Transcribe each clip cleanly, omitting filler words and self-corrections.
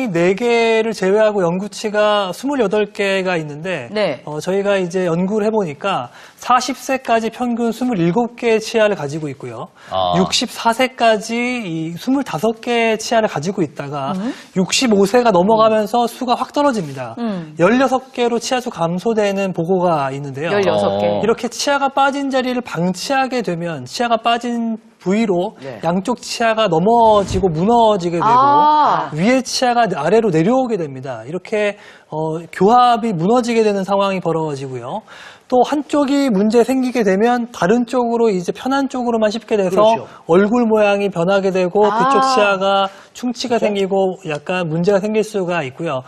모양이 4개를 제외하고 연구치가 28개가 있는데 네. 저희가 이제 연구를 해보니까 40세까지 평균 27개의 치아를 가지고 있고요. 64세까지 이 25개의 치아를 가지고 있다가 65세가 넘어가면서 수가 확 떨어집니다. 16개로 치아수 감소되는 보고가 있는데요. 16개. 이렇게 치아가 빠진 자리를 방치하게 되면 치아가 빠진 부위로 네. 양쪽 치아가 넘어지고 무너지게 되고 위에 치아가 아래로 내려오게 됩니다. 이렇게 교합이 무너지게 되는 상황이 벌어지고요. 또 한쪽이 문제 생기게 되면 다른 쪽으로 이제 편한 쪽으로만 씹게 돼서 그렇죠. 얼굴 모양이 변하게 되고 그쪽 치아가 충치가 생기고 약간 문제가 생길 수가 있고요.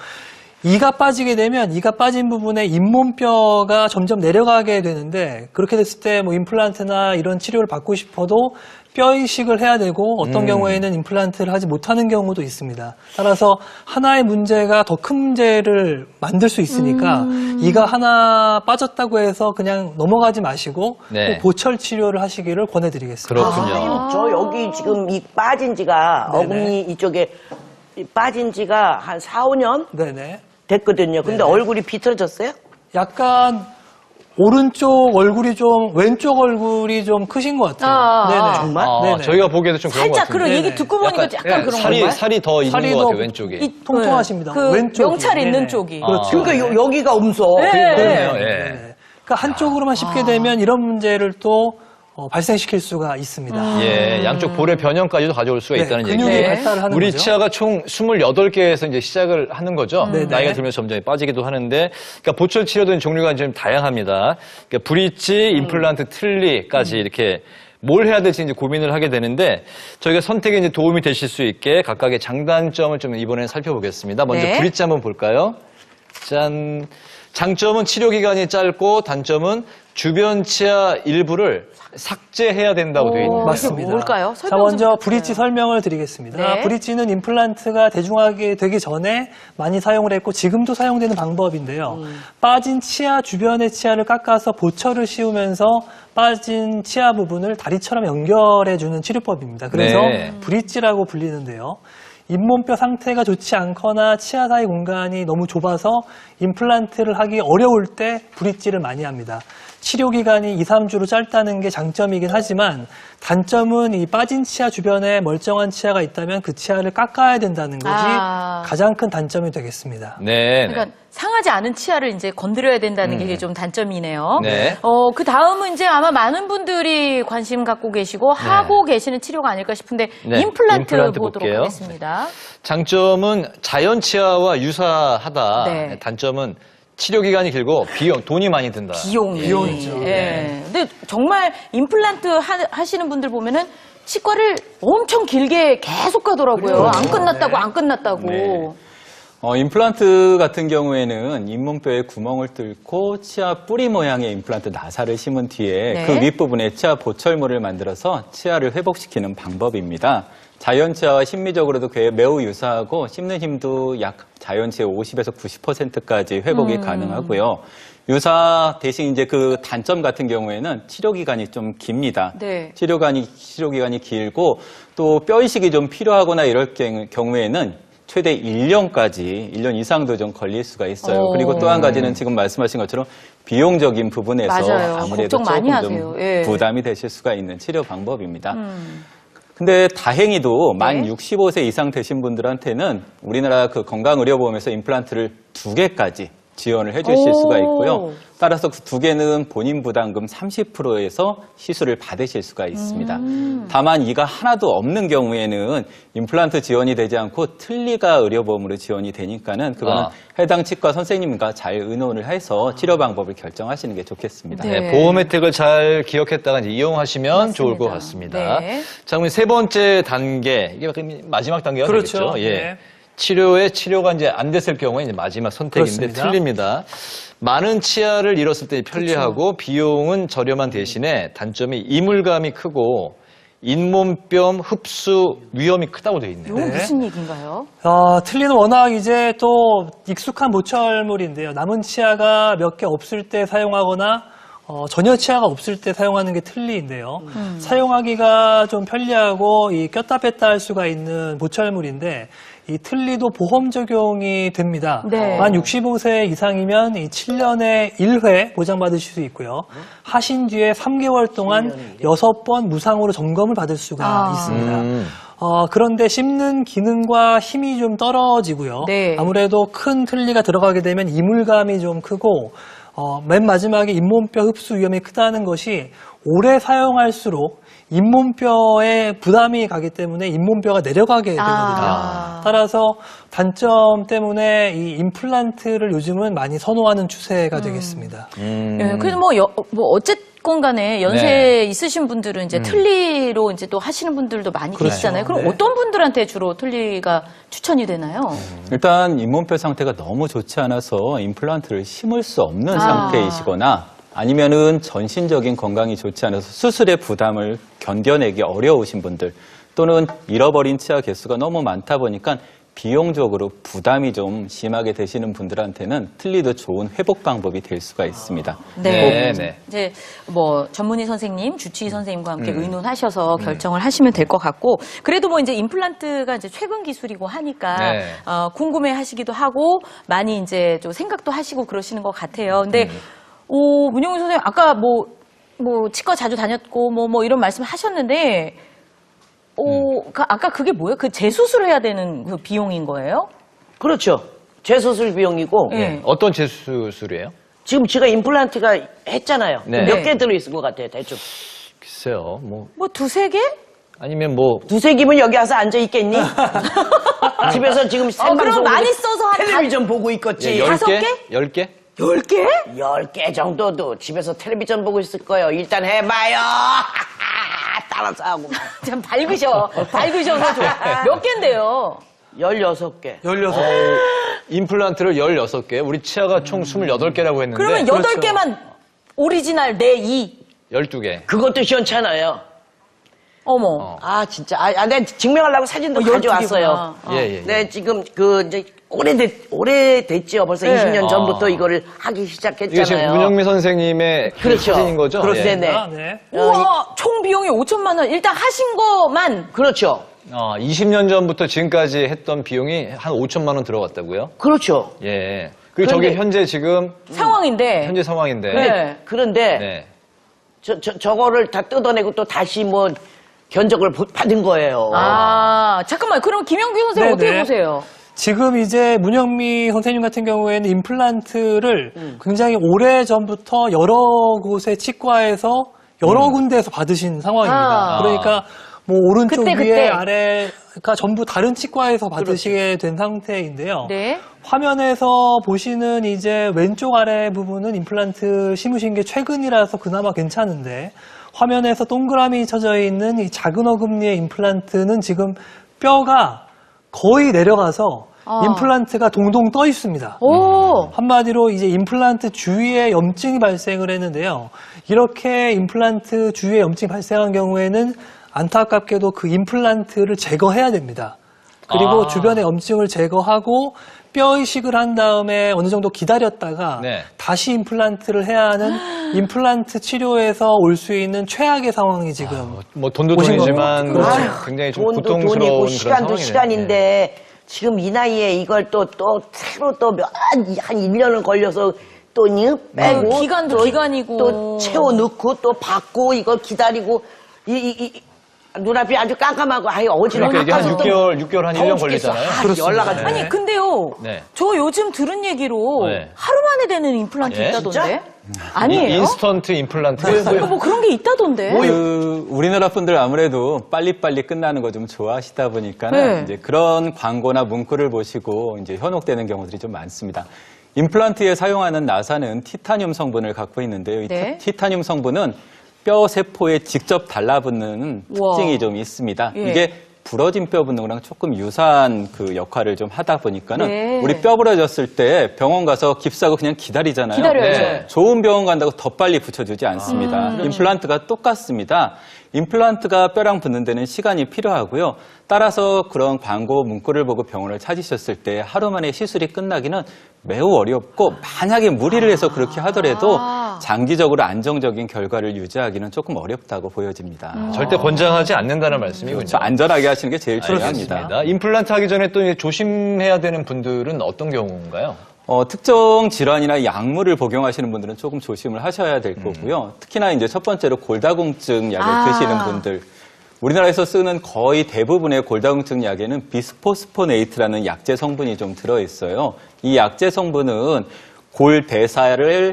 이가 빠지게 되면 이가 빠진 부분에 잇몸뼈가 점점 내려가게 되는데 그렇게 됐을 때 뭐 임플란트나 이런 치료를 받고 싶어도 뼈 이식을 해야 되고 어떤 경우에는 임플란트를 하지 못하는 경우도 있습니다. 따라서 하나의 문제가 더 큰 문제를 만들 수 있으니까 이가 하나 빠졌다고 해서 그냥 넘어가지 마시고 네. 꼭 보철 치료를 하시기를 권해드리겠습니다. 그렇군요. 저 여기 지금 이 빠진 지가 네네. 어금니 이쪽에 빠진 지가 한 4, 5년 네네. 됐거든요. 근데 네네. 얼굴이 비틀어졌어요? 약간 오른쪽 얼굴이 좀 왼쪽 얼굴이 좀 크신 것 같아요. 네네. 정말? 네네. 저희가 보기에도 좀 그런 것 살짝 같은데. 그런 얘기 네네. 듣고 보니까 약간 그런 건가요? 살이 더 있는 살이 것 더 같아요, 왼쪽에. 통통하십니다. 그 왼쪽이. 명찰 있는 네네. 쪽이. 그렇죠. 그러니까 여기가 음소. 그러네요, 예. 네네. 그러니까 한쪽으로만 씹게 되면 이런 문제를 또 발생시킬 수가 있습니다. 예, 양쪽 볼의 변형까지도 가져올 수가 네, 있다는 근육이 얘기예요. 발달을 하는 우리 거죠. 치아가 총 28개에서 이제 시작을 하는 거죠. 네네. 나이가 들면서 점점 빠지기도 하는데, 그러니까 보철 치료도 종류가 좀 다양합니다. 그러니까 브릿지, 임플란트, 틀니까지 이렇게 뭘 해야 될지 이제 고민을 하게 되는데, 저희가 선택에 이제 도움이 되실 수 있게 각각의 장단점을 좀 이번에 살펴보겠습니다. 먼저 네. 브릿지 한번 볼까요? 짠. 장점은 치료 기간이 짧고, 단점은 주변 치아 일부를 삭제해야 된다고 되어 있는 거예요. 맞습니다. 이게 뭘까요? 자, 설명 좀 먼저 해주세요. 브릿지 설명을 드리겠습니다. 네. 브릿지는 임플란트가 대중화되기 되기 전에 많이 사용을 했고 지금도 사용되는 방법인데요. 빠진 치아 주변의 치아를 깎아서 보철을 씌우면서 빠진 치아 부분을 다리처럼 연결해주는 치료법입니다. 그래서 네. 브릿지라고 불리는데요. 잇몸뼈 상태가 좋지 않거나 치아 사이 공간이 너무 좁아서 임플란트를 하기 어려울 때 브릿지를 많이 합니다. 치료 기간이 2, 3주로 짧다는 게 장점이긴 하지만 단점은 이 빠진 치아 주변에 멀쩡한 치아가 있다면 그 치아를 깎아야 된다는 것이 가장 큰 단점이 되겠습니다. 네. 그러니까 상하지 않은 치아를 이제 건드려야 된다는 게 좀 단점이네요. 네. 그 다음은 이제 아마 많은 분들이 관심 갖고 계시고 하고 계시는 치료가 아닐까 싶은데 네. 임플란트 임플란트 보도록 볼게요. 하겠습니다. 장점은 자연 치아와 유사하다. 네. 단점은 치료 기간이 길고 돈이 많이 든다. 비용이죠. 네. 예. 근데 정말 임플란트 하시는 분들 보면은 치과를 엄청 길게 계속 가더라고요. 그렇죠. 안 끝났다고 네. 안 끝났다고. 네. 임플란트 같은 경우에는 잇몸뼈에 구멍을 뚫고 치아 뿌리 모양의 임플란트 나사를 심은 뒤에 네. 그 윗부분에 치아 보철물을 만들어서 치아를 회복시키는 방법입니다. 자연 치아와 심미적으로도 매우 유사하고 씹는 힘도 약 자연 치아 50에서 90%까지 회복이 가능하고요. 유사 대신 이제 그 단점 같은 경우에는 치료 기간이 좀 깁니다. 네. 치료 기간이 길고 또 뼈 이식이 좀 필요하거나 이럴 경우에는 최대 1년 이상도 좀 걸릴 수가 있어요. 그리고 또 한 가지는 지금 말씀하신 것처럼 비용적인 부분에서 맞아요. 아무래도 걱정 많이 조금 하세요. 좀 예. 부담이 되실 수가 있는 치료 방법입니다. 근데 다행히도 만 65세 이상 되신 분들한테는 우리나라 그 건강의료보험에서 임플란트를 2개까지 지원을 해주실 수가 있고요. 따라서 그 2개는 본인 부담금 30%에서 시술을 받으실 수가 있습니다. 다만 이가 하나도 없는 경우에는 임플란트 지원이 되지 않고 틀니가 의료보험으로 지원이 되니까는 그거는 해당 치과 선생님과 잘 의논을 해서 치료 방법을 결정하시는 게 좋겠습니다. 네. 네, 보험 혜택을 잘 기억했다가 이제 이용하시면 좋을 것 같습니다. 네. 자, 그럼 세 번째 단계, 이게 마지막 단계가 그렇죠. 되겠죠? 예. 네. 치료가 이제 안 됐을 경우에 이제 마지막 선택인데 그렇습니다. 틀립니다. 많은 치아를 잃었을 때 편리하고 비용은 저렴한 대신에 단점이 이물감이 크고 잇몸병 흡수 위험이 크다고 되어 있네요. 이거 무슨 얘기인가요? 틀니는 워낙 이제 또 익숙한 보철물인데요. 남은 치아가 몇 개 없을 때 사용하거나 전혀 치아가 없을 때 사용하는 게 틀니인데요. 사용하기가 좀 편리하고 꼈다 뺐다 할 수가 있는 보철물인데 이 틀니도 보험 적용이 됩니다. 네. 만 65세 이상이면 이 7년에 1회 보장받으실 수 있고요. 하신 뒤에 3개월 동안 6번 무상으로 점검을 받을 수가 있습니다. 그런데 씹는 기능과 힘이 좀 떨어지고요. 네. 아무래도 큰 틀니가 들어가게 되면 이물감이 좀 크고 맨 마지막에 잇몸뼈 흡수 위험이 크다는 것이 오래 사용할수록 잇몸뼈에 부담이 가기 때문에 잇몸뼈가 내려가게 되거든요. 따라서 단점 때문에 이 임플란트를 요즘은 많이 선호하는 추세가 되겠습니다. 예, 그래도 뭐 어쨌건 간에 연세 네. 있으신 분들은 이제 틀니로 이제 또 하시는 분들도 많이 계시잖아요. 그럼 네. 어떤 분들한테 주로 틀니가 추천이 되나요? 일단 잇몸뼈 상태가 너무 좋지 않아서 임플란트를 심을 수 없는 상태이시거나 아니면은 전신적인 건강이 좋지 않아서 수술의 부담을 견뎌내기 어려우신 분들 또는 잃어버린 치아 개수가 너무 많다 보니까 비용적으로 부담이 좀 심하게 되시는 분들한테는 틀니도 좋은 회복 방법이 될 수가 있습니다. 네. 네. 이제 뭐 전문의 선생님, 주치의 선생님과 함께 의논하셔서 결정을 하시면 될 것 같고, 그래도 뭐 이제 임플란트가 이제 최근 기술이고 하니까 네. 궁금해하시기도 하고 많이 이제 좀 생각도 하시고 그러시는 것 같아요. 근데 문영훈 선생님 아까 뭐 치과 자주 다녔고 뭐 이런 말씀 하셨는데. 아까 그게 뭐예요? 그 재수술을 해야 되는 그 비용인 거예요? 그렇죠. 재수술 비용이고 네. 어떤 재수술이에요? 지금 제가 임플란트가 했잖아요. 네. 몇 개 들어있을 것 같아요, 대충. 글쎄요, 뭐 두세 개? 아니면 뭐 두세 개면 여기 와서 앉아 있겠니? 집에서 지금 그럼 생방송 많이 써서 한 텔레비전 보고 있겠지. 10개? 10개? 10개? 10개 정도도 집에서 텔레비전 보고 있을 거예요. 일단 해봐요. 따라서 하고. 참 밝으셔서 좋아. 몇 개인데요? 16개. 16. 임플란트를 16개. 우리 치아가 총 28개라고 했는데. 그러면 8개만 오리지널 내 2. 12개. 그것도 시원찮아요. 어머. 아, 진짜. 내가 증명하려고 사진도 12 가져왔어요. 개구나. 예. 네, 지금 이제 오래됐지요. 벌써 네. 20년 전부터 이거를 하기 이게 지금 시작했잖아요. 문영미 선생님의 그 그렇죠. 사진인 거죠? 그렇죠. 예. 네네. 네. 우와, 총 비용이 5천만 원. 일단 하신 거만. 그렇죠. 20년 전부터 지금까지 했던 비용이 한 5천만 원 들어갔다고요? 그렇죠. 예. 그리고 그런데- 저게 현재 지금 상황인데. 현재 상황인데. 네. 그런데 네. 저거를 다 뜯어내고 또 다시 뭐 견적을 받은 거예요. 잠깐만. 그럼 김영규 선생님 네네. 어떻게 보세요? 지금 이제 문영미 선생님 같은 경우에는 임플란트를 굉장히 오래 전부터 여러 곳의 치과에서 여러 군데에서 받으신 상황입니다. 그러니까 뭐 오른쪽 그때, 위에 그때. 아래가 전부 다른 치과에서 받으시게 된 상태인데요. 네. 화면에서 보시는 이제 왼쪽 아래 부분은 임플란트 심으신 게 최근이라서 그나마 괜찮은데 화면에서 동그라미 쳐져 있는 이 작은 어금니의 임플란트는 지금 뼈가 거의 내려가서 임플란트가 동동 떠 있습니다. 오. 한마디로 이제 임플란트 주위에 염증이 발생을 했는데요. 이렇게 임플란트 주위에 염증이 발생한 경우에는 안타깝게도 그 임플란트를 제거해야 됩니다. 그리고 주변의 염증을 제거하고 뼈 이식을 한 다음에 어느 정도 기다렸다가 네. 다시 임플란트를 해야 하는 임플란트 치료에서 올 수 있는 최악의 상황이 지금 뭐 돈도 오신 돈이지만 거고. 그렇죠. 굉장히 좀 돈도 고통스러운 돈이고 그런 시간도 상황이네요. 시간인데 지금 이 나이에 이걸 또 새로 또 한 1년을 걸려서 또 빼고 기간도 또, 기간이고. 또 채워 넣고 또 받고 이걸 기다리고 눈앞이 아주 깜깜하고 어지러워. 그러니까 이게 한 6개월 한 1년 걸리잖아요. 그렇습니다. 아니 근데요. 네. 저 요즘 들은 얘기로 네. 하루 만에 되는 임플란트 예? 있다던데. 아니에요? 인스턴트 임플란트. 뭐 그런 게 있다던데. 우리나라 분들 아무래도 빨리빨리 끝나는 거 좀 좋아하시다 보니까는 네. 이제 그런 광고나 문구를 보시고 이제 현혹되는 경우들이 좀 많습니다. 임플란트에 사용하는 나사는 티타늄 성분을 갖고 있는데요. 이 네. 티타늄 성분은 뼈 세포에 직접 달라붙는 우와. 특징이 좀 있습니다. 예. 이게 부러진 뼈 붙는 거랑 조금 유사한 그 역할을 좀 하다 보니까는 네. 우리 뼈 부러졌을 때 병원 가서 깁스하고 그냥 기다리잖아요. 기다려야죠. 네. 좋은 병원 간다고 더 빨리 붙여주지 않습니다. 임플란트가 똑같습니다. 임플란트가 뼈랑 붙는 데는 시간이 필요하고요. 따라서 그런 광고 문구를 보고 병원을 찾으셨을 때 하루 만에 시술이 끝나기는 매우 어렵고 만약에 무리를 해서 그렇게 하더라도 장기적으로 안정적인 결과를 유지하기는 조금 어렵다고 보여집니다. 절대 권장하지 않는다는 말씀이군요. 그렇죠. 안전하게 하시는 게 제일 중요합니다. 알겠습니다. 임플란트 하기 전에 또 이제 조심해야 되는 분들은 어떤 경우인가요? 특정 질환이나 약물을 복용하시는 분들은 조금 조심을 하셔야 될 거고요. 특히나 이제 첫 번째로 골다공증 약을 드시는 분들. 우리나라에서 쓰는 거의 대부분의 골다공증 약에는 비스포스포네이트라는 약제 성분이 좀 들어있어요. 이 약제 성분은 골 대사를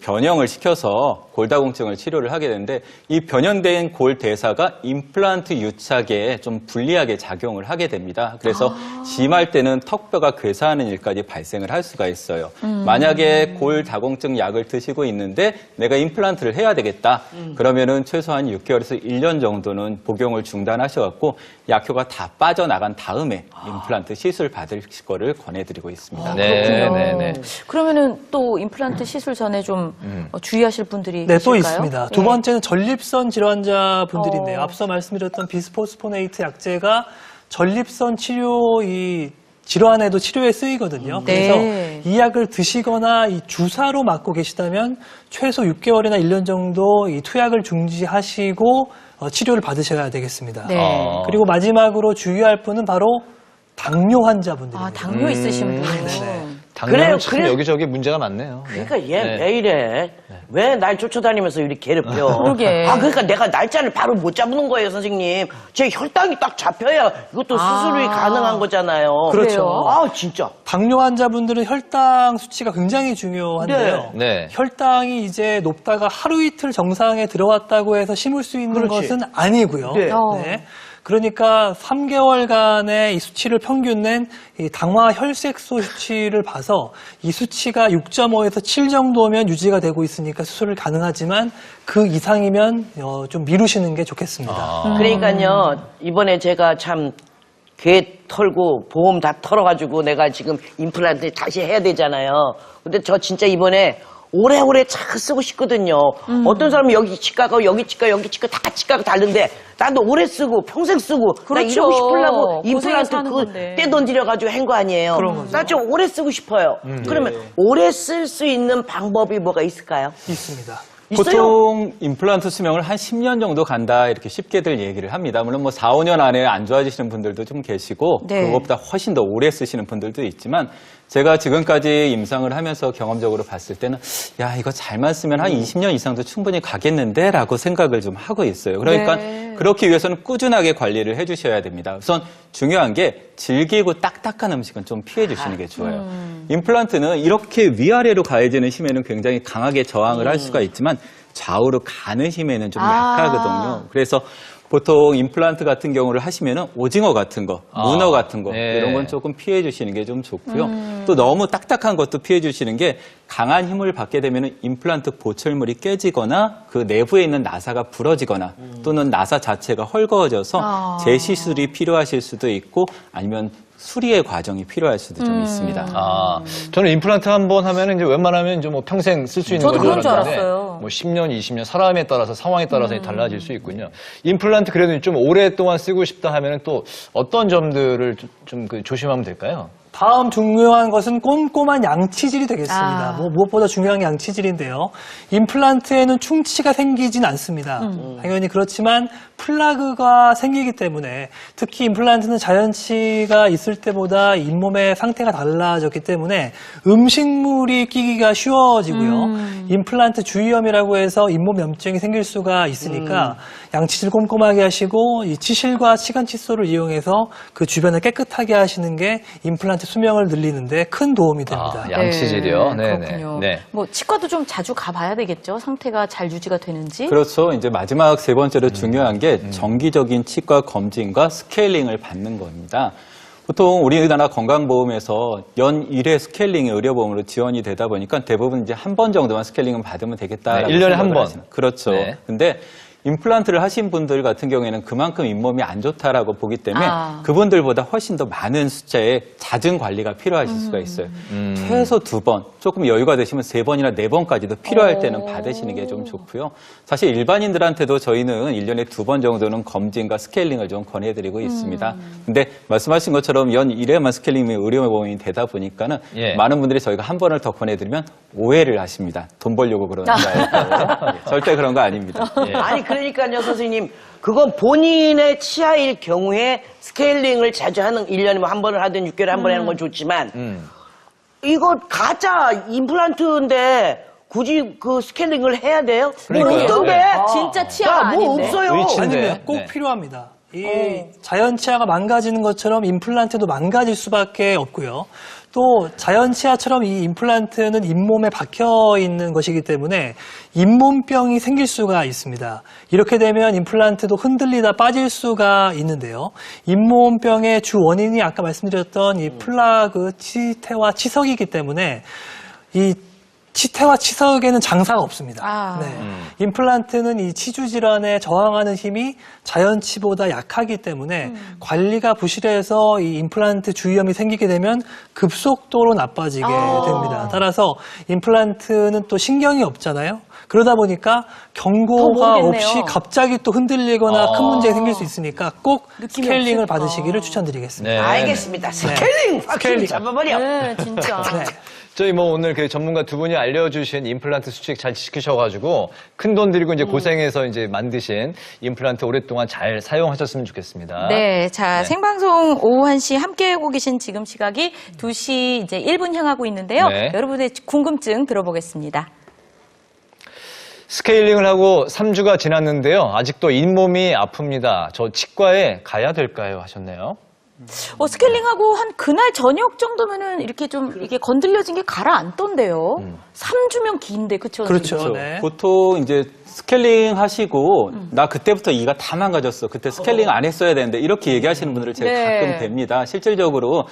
변형을 시켜서 골다공증을 치료를 하게 되는데 이 변형된 골 대사가 임플란트 유착에 좀 불리하게 작용을 하게 됩니다. 그래서 심할 때는 턱뼈가 괴사하는 일까지 발생을 할 수가 있어요. 만약에 골다공증 약을 드시고 있는데 내가 임플란트를 해야 되겠다. 그러면은 최소한 6개월에서 1년 정도는 복용을 중단하셔갖고 약효가 다 빠져나간 다음에 임플란트 시술 받을 거를 권해드리고 있습니다. 네. 그러면은 또 임플란트 시술 전에 좀 주의하실 분들이 네, 또 계실까요? 있습니다. 두 번째는 전립선 질환자 분들인데요. 어. 앞서 말씀드렸던 비스포스포네이트 약제가 전립선 치료 이 질환에도 치료에 쓰이거든요. 네. 그래서 이 약을 드시거나 이 주사로 맞고 계시다면 최소 6개월이나 1년 정도 이 투약을 중지하시고 치료를 받으셔야 되겠습니다. 네. 그리고 마지막으로 주의할 분은 바로 당뇨 환자분들입니다. 당뇨 있으신 분. 당뇨는 그래요, 참 그래. 여기저기 문제가 많네요. 그러니까 얘 왜 이래? 왜 날 쫓아다니면서 이렇게 괴롭혀? 그러게. 그러니까 내가 날짜를 바로 못 잡는 거예요, 선생님. 제 혈당이 딱 잡혀야 이것도 수술이 가능한 거잖아요. 그렇죠. 진짜. 당뇨 환자분들은 혈당 수치가 굉장히 중요한데요. 네. 혈당이 이제 높다가 하루 이틀 정상에 들어왔다고 해서 심을 수 있는 그렇지. 것은 아니고요. 네. 그러니까 3개월간의 이 수치를 평균 낸 이 당화 혈색소 수치를 봐서 이 수치가 6.5에서 7 정도면 유지가 되고 있으니까 수술을 가능하지만 그 이상이면 좀 미루시는 게 좋겠습니다. 그러니까요, 이번에 제가 참 괴 털고 보험 다 털어가지고 내가 지금 임플란트 다시 해야 되잖아요. 근데 저 진짜 이번에 오래오래 잘 쓰고 싶거든요. 어떤 사람은 여기 치과 가고 여기 치과 여기 치과 다 치과가 다른데 나도 오래 쓰고 평생 쓰고 나 그렇죠. 이러고 싶으려고 고생해서 임플란트 하는 그거 건데. 떼 던지려가지고 한 거 아니에요. 그런 거죠. 나 좀 오래 쓰고 싶어요. 그러면 오래 쓸 수 있는 방법이 뭐가 있을까요? 있습니다. 있어요? 보통 임플란트 수명을 한 10년 정도 간다 이렇게 쉽게들 얘기를 합니다. 물론 뭐 4, 5년 안에 안 좋아지시는 분들도 좀 계시고 네. 그것보다 훨씬 더 오래 쓰시는 분들도 있지만 제가 지금까지 임상을 하면서 경험적으로 봤을 때는 야 이거 잘만 쓰면 한 20년 이상도 충분히 가겠는데 라고 생각을 좀 하고 있어요. 그러니까 네. 그렇기 위해서는 꾸준하게 관리를 해주셔야 됩니다. 우선 중요한 게 질기고 딱딱한 음식은 좀 피해 주시는 게 좋아요. 임플란트는 이렇게 위아래로 가해지는 힘에는 굉장히 강하게 저항을 할 수가 있지만 좌우로 가는 힘에는 좀 약하거든요. 그래서 보통 임플란트 같은 경우를 하시면은 오징어 같은 거, 문어 같은 거 네. 이런 건 조금 피해 주시는 게 좀 좋고요. 또 너무 딱딱한 것도 피해 주시는 게 강한 힘을 받게 되면은 임플란트 보철물이 깨지거나 그 내부에 있는 나사가 부러지거나 또는 나사 자체가 헐거워져서 재시술이 필요하실 수도 있고 아니면 수리의 과정이 필요할 수도 좀 있습니다. 저는 임플란트 한 번 하면 이제 웬만하면 이제 뭐 평생 쓸 수 있는 저도 건 그런 줄 알았는데 알았어요. 뭐 10년, 20년 사람에 따라서 상황에 따라서 달라질 수 있군요. 임플란트 그래도 좀 오랫동안 쓰고 싶다 하면은 또 어떤 점들을 좀 조심하면 될까요? 다음 중요한 것은 꼼꼼한 양치질이 되겠습니다. 무엇보다 중요한 게 양치질인데요. 임플란트에는 충치가 생기진 않습니다. 당연히 그렇지만 플라그가 생기기 때문에 특히 임플란트는 자연치가 있을 때보다 잇몸의 상태가 달라졌기 때문에 음식물이 끼기가 쉬워지고요. 임플란트 주위염이라고 해서 잇몸 염증이 생길 수가 있으니까 양치질 꼼꼼하게 하시고 이 치실과 치간 칫솔을 이용해서 그 주변을 깨끗하게 하시는 게 임플란트 수명을 늘리는데 큰 도움이 됩니다. 양치질이요? 네네. 그렇군요. 네. 뭐 치과도 좀 자주 가봐야 되겠죠. 상태가 잘 유지가 되는지. 그렇죠. 이제 마지막 세 번째로 중요한 게 정기적인 치과 검진과 스케일링을 받는 겁니다. 보통 우리나라 건강보험에서 연 1회 스케일링이 의료보험으로 지원이 되다 보니까 대부분 이제 한 번 정도만 스케일링을 받으면 되겠다. 네, 1년에 한 번. 그렇죠. 네. 근데 임플란트를 하신 분들 같은 경우에는 그만큼 잇몸이 안 좋다라고 보기 때문에 아. 그분들보다 훨씬 더 많은 숫자의 잦은 관리가 필요하실 수가 있어요. 최소 2번, 조금 여유가 되시면 3번이나 4번까지도 필요할 때는 받으시는 게 좀 좋고요. 사실 일반인들한테도 저희는 1년에 2번 정도는 검진과 스케일링을 좀 권해드리고 있습니다. 근데 말씀하신 것처럼 연 1회만 스케일링이 의료보험이 되다 보니까는 예. 많은 분들이 저희가 한 번을 더 권해드리면 오해를 하십니다. 돈 벌려고 그러는 거예요. 절대 그런 거 아닙니다. 예. 아니 그러니까요 선생님 그건 본인의 치아일 경우에 스케일링을 자주 하는 1년에 뭐 한 번을 하든 6개월에 한 번 하는 건 좋지만 이거 가짜 임플란트인데 굳이 그 스케일링을 해야 돼요? 그러니까요. 없던데? 네. 진짜 치아가 야, 뭐 아닌데. 없어요. 의치인데. 아니면 꼭 네. 필요합니다. 이 자연 치아가 망가지는 것처럼 임플란트도 망가질 수밖에 없고요. 또 자연 치아처럼 이 임플란트는 잇몸에 박혀 있는 것이기 때문에 잇몸병이 생길 수가 있습니다. 이렇게 되면 임플란트도 흔들리다 빠질 수가 있는데요. 잇몸병의 주 원인이 아까 말씀드렸던 이 플라그, 치태와 치석이기 때문에 이 치태와 치석에는 장사가 없습니다. 아. 네. 임플란트는 이 치주 질환에 저항하는 힘이 자연치보다 약하기 때문에 관리가 부실해서 이 임플란트 주위염이 생기게 되면 급속도로 나빠지게 됩니다. 따라서 임플란트는 또 신경이 없잖아요. 그러다 보니까 경고가 모르겠네요. 없이 갑자기 또 흔들리거나 큰 문제가 생길 수 있으니까 꼭 느낌이 스케일링을 없으니까. 받으시기를 추천드리겠습니다. 네. 알겠습니다. 스케일링! 확실히 잡아버려. 네, 진짜. 네. 저희 뭐 오늘 그 전문가 두 분이 알려주신 임플란트 수칙 잘 지키셔가지고 큰 돈 들이고 이제 고생해서 이제 만드신 임플란트 오랫동안 잘 사용하셨으면 좋겠습니다. 네, 자, 생방송 오후 1시 함께하고 계신 지금 시각이 2시 이제 1분 향하고 있는데요. 네. 여러분의 궁금증 들어보겠습니다. 스케일링을 하고 3주가 지났는데요. 아직도 잇몸이 아픕니다. 저 치과에 가야 될까요? 하셨네요. 스케일링하고 한 그날 저녁 정도면은 이렇게 좀 이게 건들려진 게 가라앉던데요. 3주면 긴데, 그쵸? 그렇죠. 그렇죠. 네. 보통 이제 스케일링 하시고 나 그때부터 이가 다 망가졌어. 그때 스케일링 안 했어야 되는데 이렇게 얘기하시는 분들을 제가 네. 가끔 뵙니다. 실질적으로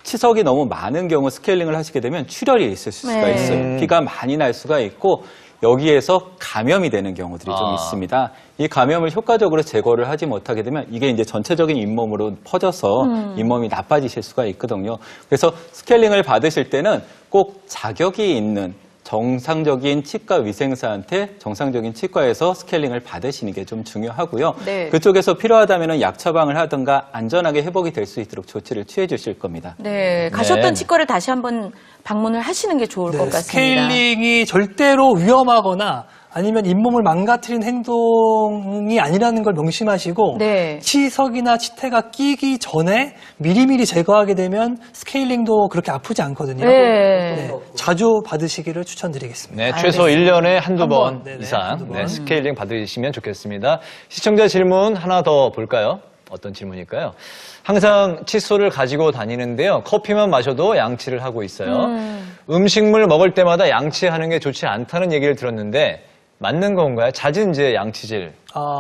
치석이 너무 많은 경우 스케일링을 하시게 되면 출혈이 있을 수가 네. 있어요. 피가 많이 날 수가 있고 여기에서 감염이 되는 경우들이 좀 아. 있습니다. 이 감염을 효과적으로 제거를 하지 못하게 되면 이게 이제 전체적인 잇몸으로 퍼져서 잇몸이 나빠지실 수가 있거든요. 그래서 스케일링을 받으실 때는 꼭 자격이 있는 정상적인 치과 위생사한테 정상적인 치과에서 스케일링을 받으시는 게 좀 중요하고요. 네. 그쪽에서 필요하다면 약 처방을 하든가 안전하게 회복이 될 수 있도록 조치를 취해 주실 겁니다. 네, 가셨던 네. 치과를 다시 한번 방문을 하시는 게 좋을 것 같습니다. 스케일링이 절대로 위험하거나 아니면 잇몸을 망가뜨린 행동이 아니라는 걸 명심하시고 네. 치석이나 치태가 끼기 전에 미리미리 제거하게 되면 스케일링도 그렇게 아프지 않거든요. 네. 네, 자주 받으시기를 추천드리겠습니다. 네, 최소 1년에 한두 번 번, 네네, 이상 한두 번. 네, 스케일링 받으시면 좋겠습니다. 시청자 질문 하나 더 볼까요? 어떤 질문일까요? 항상 칫솔을 가지고 다니는데요. 커피만 마셔도 양치를 하고 있어요. 음식물 먹을 때마다 양치하는 게 좋지 않다는 얘기를 들었는데 맞는 건가요? 잦은 이제 양치질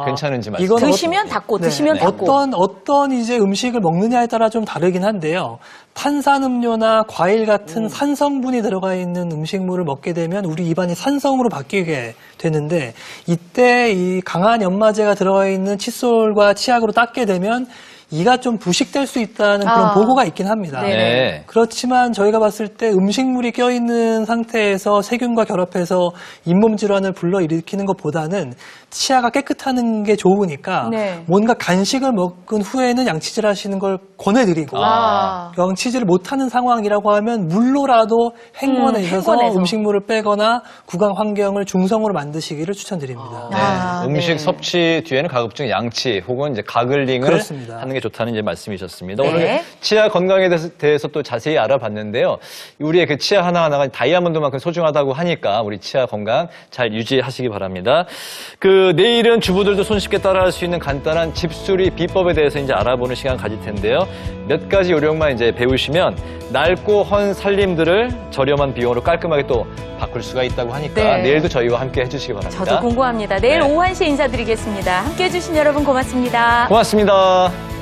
괜찮은지 말씀. 이건 드시면 닫고, 네. 드시면 닫고. 어떤 이제 음식을 먹느냐에 따라 좀 다르긴 한데요. 탄산음료나 과일 같은 산성분이 들어가 있는 음식물을 먹게 되면 우리 입안이 산성으로 바뀌게 되는데 이때 이 강한 연마제가 들어가 있는 칫솔과 치약으로 닦게 되면 이가 좀 부식될 수 있다는 그런 아. 보고가 있긴 합니다. 네. 네. 그렇지만 저희가 봤을 때 음식물이 껴있는 상태에서 세균과 결합해서 잇몸 질환을 불러일으키는 것보다는 치아가 깨끗하는 게 좋으니까 네. 뭔가 간식을 먹은 후에는 양치질 하시는 걸 권해드리고 아. 양치질을 못하는 상황이라고 하면 물로라도 헹궈내셔서 헹궈내서. 음식물을 빼거나 구강 환경을 중성으로 만드시기를 추천드립니다. 네. 아, 음식 네. 섭취 뒤에는 가급적 양치 혹은 이제 가글링을 그렇습니다. 하는 게 좋다는 이제 말씀이셨습니다. 네. 오늘 치아 건강에 대해서 또 자세히 알아봤는데요. 우리의 그 치아 하나하나가 다이아몬드만큼 소중하다고 하니까 우리 치아 건강 잘 유지하시기 바랍니다. 내일은 주부들도 손쉽게 따라할 수 있는 간단한 집수리 비법에 대해서 이제 알아보는 시간 가질 텐데요. 몇 가지 요령만 이제 배우시면 낡고 헌 살림들을 저렴한 비용으로 깔끔하게 또 바꿀 수가 있다고 하니까 네. 내일도 저희와 함께 해주시기 바랍니다. 저도 궁금합니다. 내일 네. 오후 1시에 인사드리겠습니다. 함께해 주신 여러분 고맙습니다. 고맙습니다.